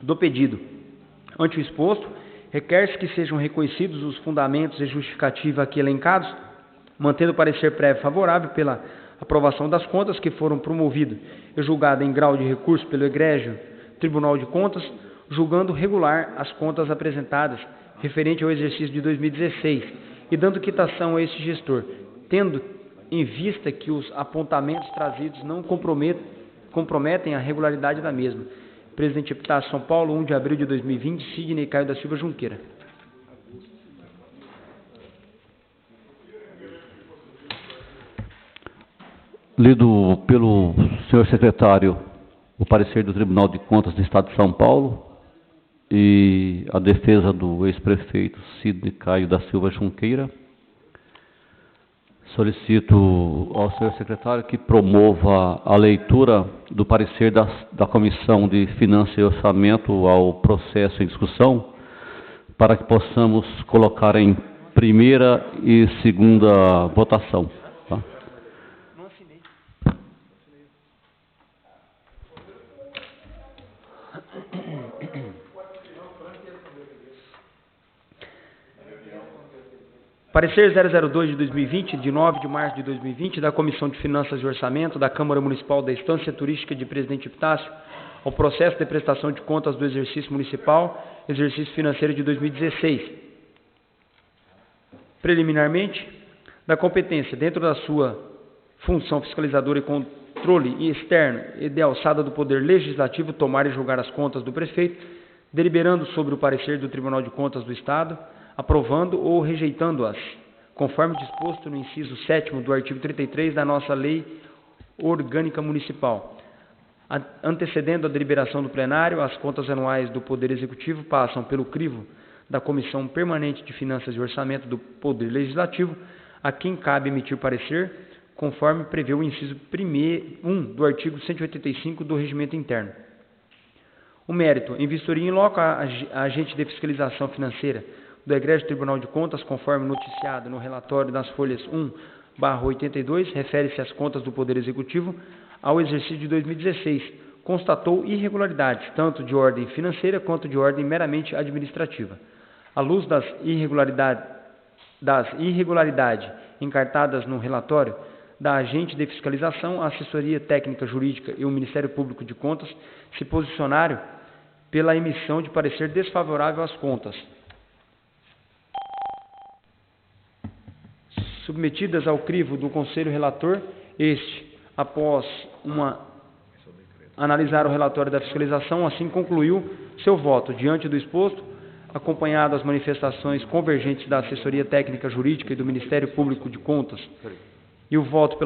Do pedido. Ante o exposto, requer-se que sejam reconhecidos os fundamentos e justificativa aqui elencados, mantendo o parecer prévio favorável pela aprovação das contas que foram promovido e julgado em grau de recurso pelo egrégio Tribunal de Contas, julgando regular as contas apresentadas referente ao exercício de 2016 e dando quitação a este gestor, tendo em vista que os apontamentos trazidos não comprometem a regularidade da mesma. Presidente Epitácio, São Paulo, 1 de abril de 2020, Sidney Caio da Silva Junqueira. Lido pelo senhor secretário o parecer do Tribunal de Contas do Estado de São Paulo e a defesa do ex-prefeito Sidney Caio da Silva Junqueira. Solicito ao senhor secretário que promova a leitura do parecer da Comissão de Finanças e Orçamento ao processo em discussão, para que possamos colocar em primeira e segunda votação. Tá? Parecer 002 de 2020, de 9 de março de 2020, da Comissão de Finanças e Orçamento da Câmara Municipal da Estância Turística de Presidente Epitácio, ao processo de prestação de contas do exercício municipal, exercício financeiro de 2016. Preliminarmente, da competência, dentro da sua função fiscalizadora e controle externo e de alçada do Poder Legislativo, tomar e julgar as contas do prefeito, deliberando sobre o parecer do Tribunal de Contas do Estado, aprovando ou rejeitando-as, conforme disposto no inciso 7º do artigo 33 da nossa Lei Orgânica Municipal. Antecedendo a deliberação do plenário, as contas anuais do Poder Executivo passam pelo crivo da Comissão Permanente de Finanças e Orçamento do Poder Legislativo, a quem cabe emitir parecer, conforme prevê o inciso 1 do artigo 185 do Regimento Interno. O mérito, em vistoria em loco a agente de fiscalização financeira do egrégio Tribunal de Contas, conforme noticiado no relatório das folhas 1/82, refere-se às contas do Poder Executivo ao exercício de 2016, constatou irregularidades, tanto de ordem financeira quanto de ordem meramente administrativa. À luz das irregularidades encartadas no relatório da agente de fiscalização, a Assessoria Técnica Jurídica e o Ministério Público de Contas se posicionaram pela emissão de parecer desfavorável às contas, submetidas ao crivo do Conselho Relator. Este, após analisar o relatório da fiscalização, assim concluiu seu voto. Diante do exposto, acompanhado as manifestações convergentes da Assessoria Técnica Jurídica e do Ministério Público de Contas, e voto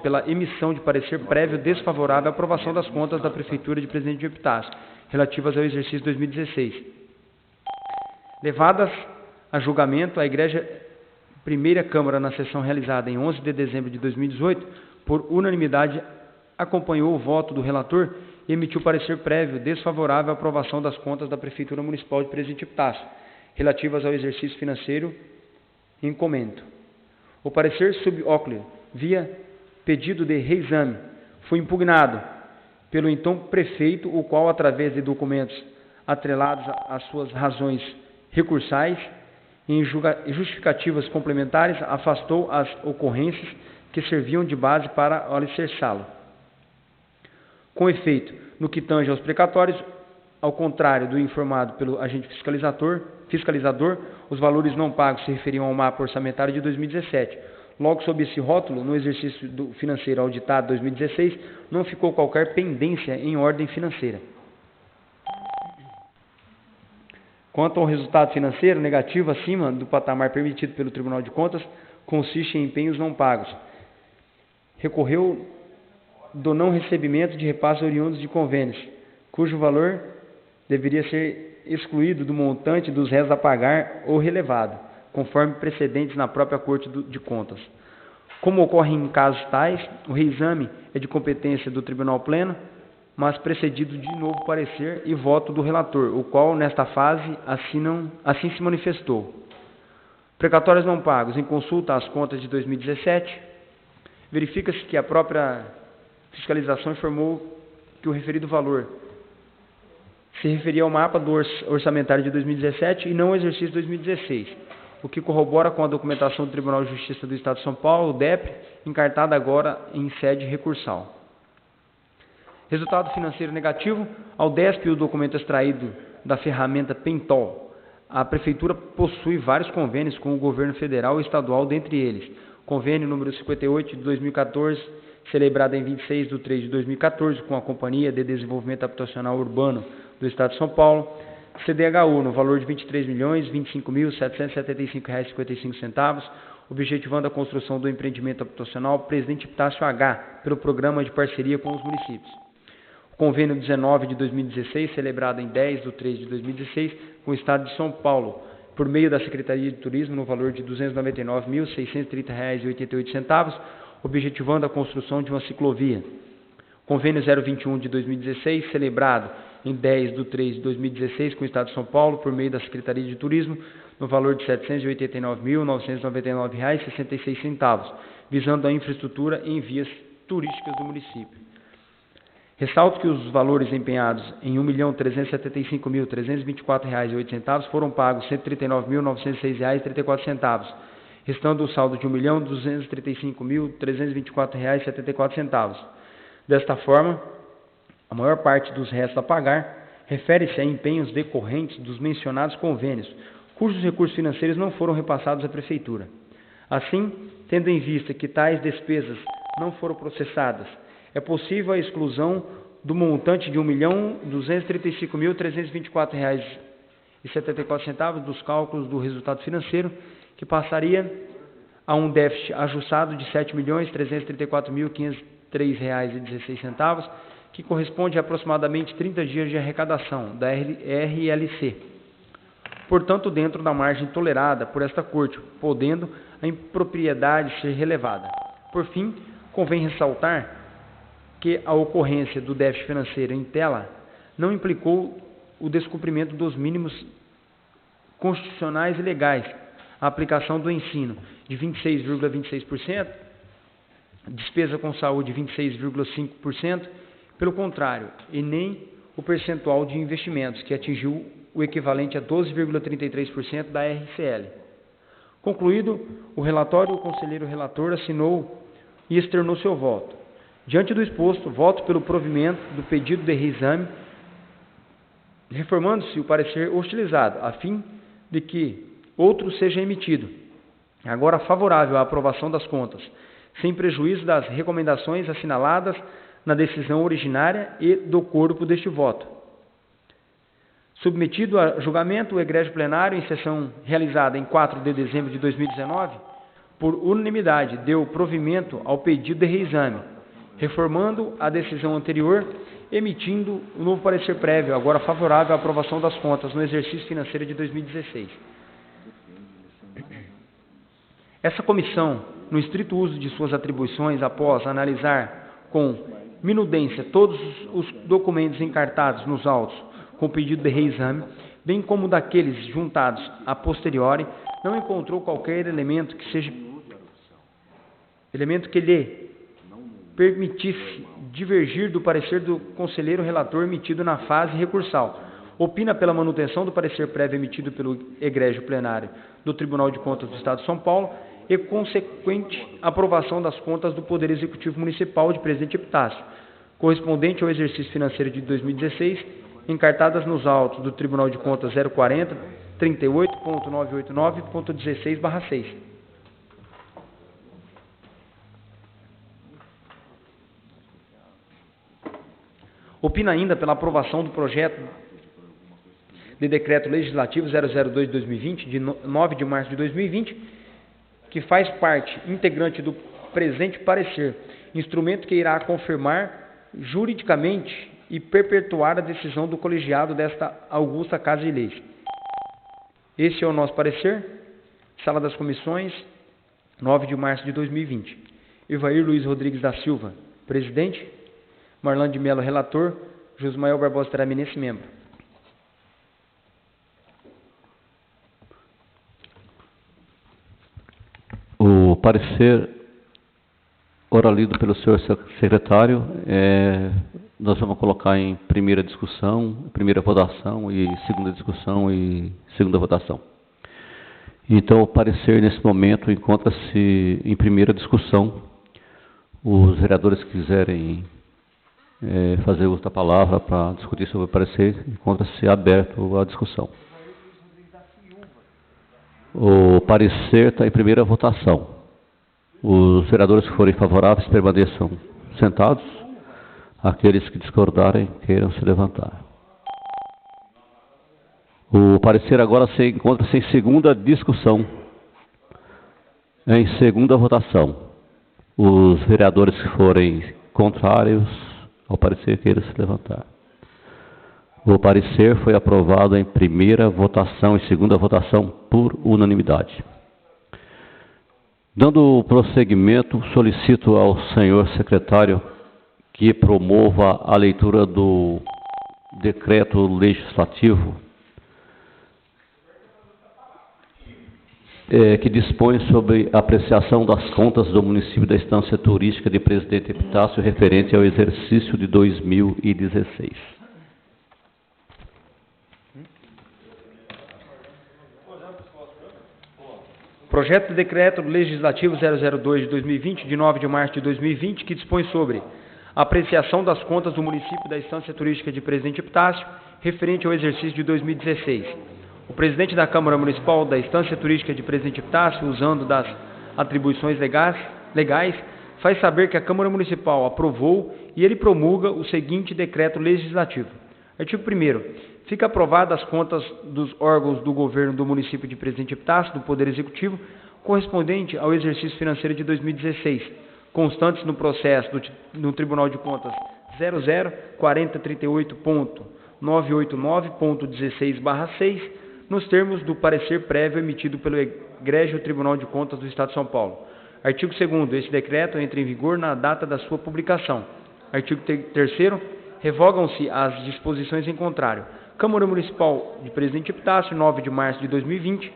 pela emissão de parecer prévio desfavorável à aprovação das contas da Prefeitura de Presidente Epitácio, relativas ao exercício 2016. Levadas a julgamento, a Igreja Primeira Câmara, na sessão realizada em 11 de dezembro de 2018, por unanimidade, acompanhou o voto do relator e emitiu parecer prévio desfavorável à aprovação das contas da Prefeitura Municipal de Presidente Epitácio, relativas ao exercício financeiro em comento. O parecer subóculo, via pedido de reexame, foi impugnado pelo então prefeito, o qual, através de documentos atrelados às suas razões recursais e em justificativas complementares, afastou as ocorrências que serviam de base para alicerçá-lo. Com efeito, no que tange aos precatórios, ao contrário do informado pelo agente fiscalizador, os valores não pagos se referiam ao mapa orçamentário de 2017. Logo, sob esse rótulo, no exercício financeiro auditado 2016, não ficou qualquer pendência em ordem financeira. Quanto ao resultado financeiro negativo acima do patamar permitido pelo Tribunal de Contas, consiste em empenhos não pagos. Recorreu do não recebimento de repasses oriundos de convênios, cujo valor deveria ser excluído do montante dos réus a pagar ou relevado, conforme precedentes na própria Corte de Contas. Como ocorre em casos tais, o reexame é de competência do Tribunal Pleno, mas precedido de novo parecer e voto do relator, o qual, nesta fase, assim se manifestou. Precatórios não pagos. Em consulta às contas de 2017, verifica-se que a própria fiscalização informou que o referido valor se referia ao mapa do orçamentário de 2017 e não ao exercício de 2016, o que corrobora com a documentação do Tribunal de Justiça do Estado de São Paulo, o DEPRE, encartada agora em sede recursal. Resultado financeiro negativo. Ao DESP, o documento extraído da ferramenta Pentol. A Prefeitura possui vários convênios com o governo federal e estadual, dentre eles, convênio número 58 de 2014, celebrado em 26/3 de 2014, com a Companhia de Desenvolvimento Habitacional Urbano do Estado de São Paulo, CDHU, no valor de R$ 23.025.775,55, objetivando a construção do empreendimento habitacional Presidente Epitácio H, pelo Programa de Parceria com os Municípios. O convênio 19 de 2016, celebrado em 10/3 de 2016, com o Estado de São Paulo, por meio da Secretaria de Turismo, no valor de R$ 299.630,88, objetivando a construção de uma ciclovia. Convênio 021 de 2016, celebrado em 10/3 de 2016, com o Estado de São Paulo, por meio da Secretaria de Turismo, no valor de R$ 789.999,66, visando a infraestrutura em vias turísticas do município. Ressalto que os valores empenhados em R$ 1.375.324,08 foram pagos R$ 139.906,34, restando o saldo de R$ 1.235.324,74. Desta forma, a maior parte dos restos a pagar refere-se a empenhos decorrentes dos mencionados convênios, cujos recursos financeiros não foram repassados à Prefeitura. Assim, tendo em vista que tais despesas não foram processadas, é possível a exclusão do montante de R$ 1.235.324,74 dos cálculos do resultado financeiro, que passaria a um déficit ajustado de R$ 7.334.503,16, que corresponde a aproximadamente 30 dias de arrecadação da RLC. Portanto, dentro da margem tolerada por esta Corte, podendo a impropriedade ser relevada. Por fim, convém ressaltar que a ocorrência do déficit financeiro em tela não implicou o descumprimento dos mínimos constitucionais e legais, a aplicação do ensino de 26,26%, despesa com saúde 26,5%, pelo contrário, e nem o percentual de investimentos, que atingiu o equivalente a 12,33% da RCL. Concluído o relatório, o conselheiro relator assinou e externou seu voto. Diante do exposto, voto pelo provimento do pedido de reexame, reformando-se o parecer hostilizado, a fim de que outro seja emitido, agora favorável à aprovação das contas, sem prejuízo das recomendações assinaladas na decisão originária e do corpo deste voto. Submetido a julgamento, o egrégio plenário, em sessão realizada em 4 de dezembro de 2019, por unanimidade, deu provimento ao pedido de reexame, reformando a decisão anterior, emitindo um novo parecer prévio, agora favorável à aprovação das contas no exercício financeiro de 2016. Essa comissão, no estrito uso de suas atribuições, após analisar com minudência todos os documentos encartados nos autos com pedido de reexame, bem como daqueles juntados a posteriori, não encontrou qualquer elemento que seja elemento que lhe permitisse divergir do parecer do conselheiro relator emitido na fase recursal. Opina pela manutenção do parecer prévio emitido pelo egrégio plenário do Tribunal de Contas do Estado de São Paulo e consequente aprovação das contas do Poder Executivo Municipal de Presidente Epitácio, correspondente ao exercício financeiro de 2016, encartadas nos autos do Tribunal de Contas 040 38.989.16/6. Opina ainda pela aprovação do projeto de Decreto Legislativo 002 de 2020, de 9 de março de 2020, que faz parte integrante do presente parecer, instrumento que irá confirmar juridicamente e perpetuar a decisão do colegiado desta augusta Casa de Leis. Esse é o nosso parecer. Sala das Comissões, 9 de março de 2020. Evair Luiz Rodrigues da Silva, presidente. Marlane de Mello, relator. Josmael Barbosa Teraminense, membro. O parecer oralido pelo senhor secretário, nós vamos colocar em primeira discussão, primeira votação e segunda discussão e segunda votação. Então, o parecer nesse momento encontra-se em primeira discussão. Os vereadores que quiserem fazer uso da palavra para discutir sobre o parecer, encontra-se aberto a discussão. O parecer está em primeira votação. Os vereadores que forem favoráveis permaneçam sentados. Aqueles que discordarem, queiram se levantar. O parecer agora encontra-se em segunda discussão. Em segunda votação. Os vereadores que forem contrários ao parecer, queiram se levantar. O parecer foi aprovado em primeira votação e segunda votação por unanimidade. Dando prosseguimento, solicito ao senhor secretário que promova a leitura do decreto legislativo que dispõe sobre a apreciação das contas do município da Estância Turística de Presidente Epitácio referente ao exercício de 2016. Projeto de Decreto Legislativo 002 de 2020, de 9 de março de 2020, que dispõe sobre a apreciação das contas do município da Estância Turística de Presidente Epitácio, referente ao exercício de 2016. O presidente da Câmara Municipal da Estância Turística de Presidente Epitácio, usando das atribuições legais, faz saber que a Câmara Municipal aprovou e ele promulga o seguinte decreto legislativo. Artigo 1º. Fica aprovada as contas dos órgãos do governo do município de Presidente Epitácio, do Poder Executivo, correspondente ao exercício financeiro de 2016, constantes no processo no Tribunal de Contas 004038.989.16/6, nos termos do parecer prévio emitido pelo egrégio Tribunal de Contas do Estado de São Paulo. Artigo 2º. Este decreto entra em vigor na data da sua publicação. Artigo 3º. Revogam-se as disposições em contrário. Câmara Municipal de Presidente Epitácio, 9 de março de 2020.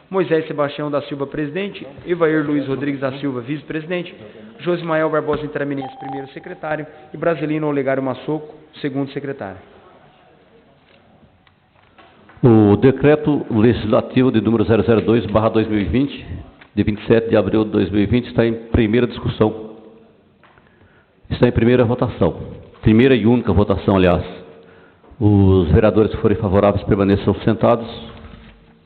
Moisés Sebastião da Silva, presidente. Evair Luiz Rodrigues da Silva, vice-presidente. Josmael Barbosa Interaminense, primeiro secretário. E Brasilino Olegário Massoco, segundo secretário. O decreto legislativo de número 002/2020, de 27 de abril de 2020, está em primeira discussão. Está em primeira votação. Primeira e única votação, aliás. Os vereadores que forem favoráveis permaneçam sentados.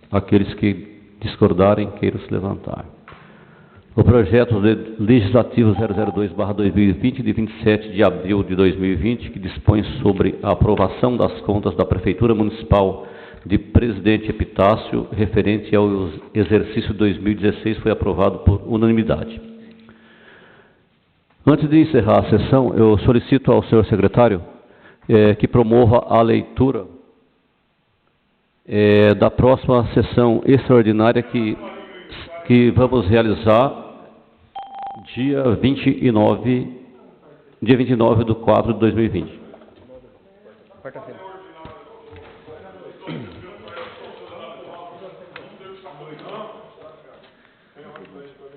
Aqueles que discordarem, queiram se levantar. O projeto legislativo 002/2020, de 27 de abril de 2020, que dispõe sobre a aprovação das contas da Prefeitura Municipal de Presidente Epitácio, referente ao exercício 2016, foi aprovado por unanimidade. Antes de encerrar a sessão, eu solicito ao senhor secretário que promova a leitura da próxima sessão extraordinária que vamos realizar dia 29 de 4 de 2020. Quarta-feira.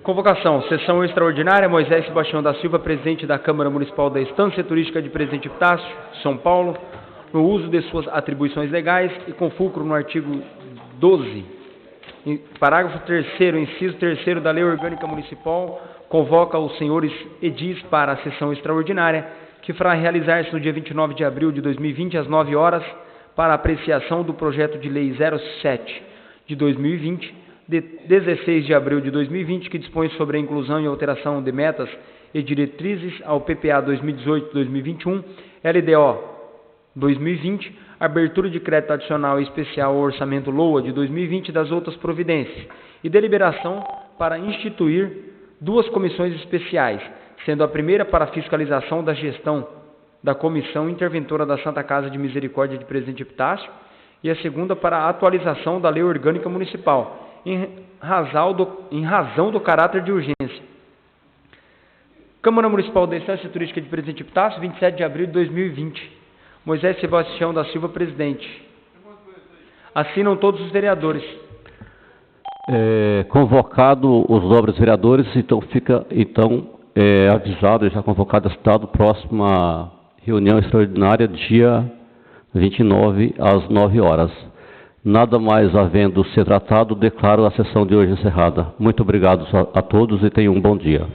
Convocação, sessão extraordinária, Moisés Sebastião da Silva, presidente da Câmara Municipal da Estância Turística de Presidente Epitácio, São Paulo, no uso de suas atribuições legais e com fulcro no artigo 12, parágrafo 3º, inciso 3º da Lei Orgânica Municipal, convoca os senhores edis para a sessão extraordinária, que fará realizar-se no dia 29 de abril de 2020, às 9 horas, para apreciação do projeto de lei 07 de 2020, de 16 de abril de 2020, que dispõe sobre a inclusão e alteração de metas e diretrizes ao PPA 2018-2021, LDO 2020, abertura de crédito adicional e especial ao orçamento LOA de 2020 e das outras providências, e deliberação para instituir 2 comissões especiais, sendo a primeira para a fiscalização da gestão da Comissão Interventora da Santa Casa de Misericórdia de Presidente Epitácio e a segunda para a atualização da Lei Orgânica Municipal, em razão do caráter de urgência. Câmara Municipal da Estância Turística de Presidente Epitácio, 27 de abril de 2020. Moisés Sebastião da Silva, presidente. Assinam todos os vereadores. Convocado os nobres vereadores, então fica avisado, já convocado, assinado, próxima reunião extraordinária, dia 29, às 9 horas. Nada mais havendo ser tratado, declaro a sessão de hoje encerrada. Muito obrigado a todos e tenham um bom dia.